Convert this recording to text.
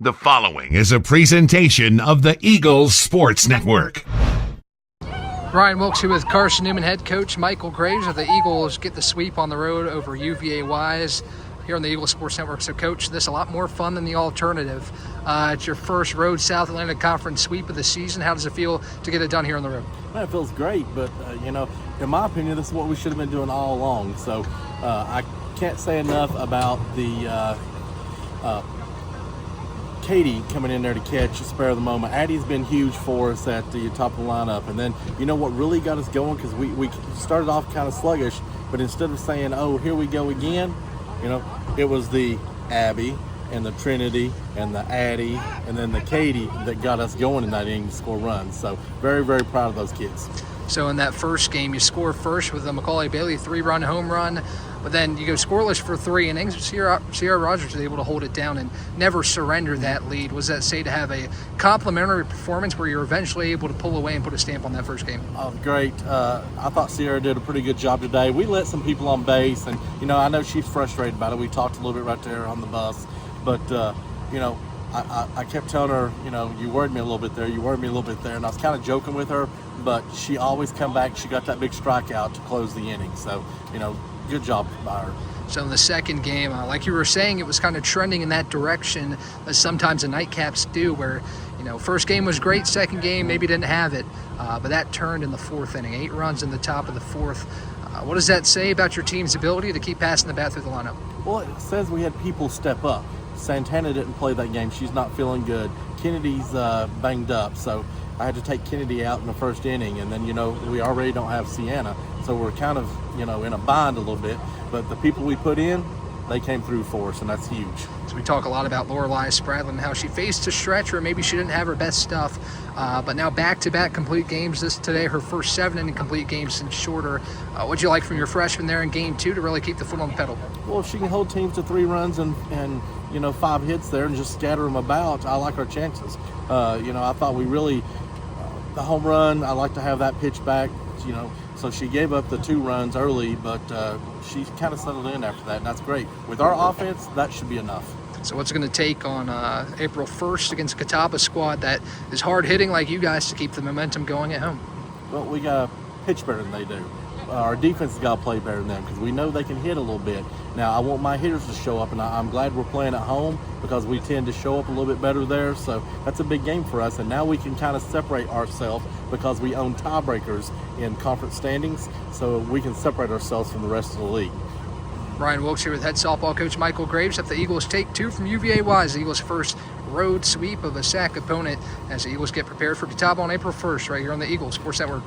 The following is a presentation of the Eagles Sports Network. Ryan Wilkes here with Carson-Newman head coach Michael Graves of the Eagles get the sweep on the road over UVA Wise here on the Eagles Sports Network. So, Coach, this is a lot more fun than the alternative. It's your first road South Atlantic Conference sweep of the season. How does it feel to get it done here on the road? Well, it feels great, but, in my opinion, this is what we should have been doing all along. So I can't say enough about the Katie coming in there to catch a spare of the moment. Addie's been huge for us at the top of the lineup. And then, what really got us going, because we started off kind of sluggish, but instead of saying, oh, here we go again, it was the Abby and the Trinity and the Addie and then the Katie that got us going in that inning to score runs. So very, very proud of those kids. So in that first game, you score first with a Macaulay Bailey 3-run home run, but then you go scoreless for 3 innings. Sierra Rogers was able to hold it down and never surrender that lead. Was that say to have a complimentary performance where you're eventually able to pull away and put a stamp on that first game? Oh, great. I thought Sierra did a pretty good job today. We let some people on base, and, I know she's frustrated about it. We talked a little bit right there on the bus, but, I kept telling her, you worried me a little bit there, and I was kind of joking with her, but she always come back. She got that big strikeout to close the inning, so, good job by her. So in the second game, like you were saying, it was kind of trending in that direction, as sometimes the nightcaps do, where, first game was great, second game maybe didn't have it, but that turned in the fourth inning, 8 runs in the top of the fourth. What does that say about your team's ability to keep passing the bat through the lineup? Well, it says we had people step up. Santana didn't play that game. She's not feeling good. Kennedy's banged up, so I had to take Kennedy out in the first inning, and then, we already don't have Sienna, so we're kind of, in a bind a little bit, but the people we put in, they came through for us, and that's huge. So we talk a lot about Lorelei Spradlin and how she faced a stretch where maybe she didn't have her best stuff, but now back-to-back complete games today, her first 7-inning complete games since shorter. What'd you like from your freshman there in game 2 to really keep the foot on the pedal? Well, if she can hold teams to 3 runs and 5 hits there and just scatter them about, I like our chances. I thought we really, the home run, I like to have that pitch back, so she gave up the 2 runs early, but she kind of settled in after that, and that's great. With our offense, that should be enough. So what's it going to take on April 1st against Catawba squad that is hard-hitting like you guys to keep the momentum going at home? Well, we got to pitch better than they do. Our defense has got to play better than them because we know they can hit a little bit. Now, I want my hitters to show up, and I'm glad we're playing at home because we tend to show up a little bit better there. So that's a big game for us, and now we can kind of separate ourselves because we own tiebreakers in conference standings, so we can separate ourselves from the rest of the league. Ryan Wilkes here with head softball coach Michael Graves. If the Eagles take 2 from UVA Wise, the Eagles' first road sweep of a SAC opponent as the Eagles get prepared for Catawba on April 1st right here on the Eagles Sports Network.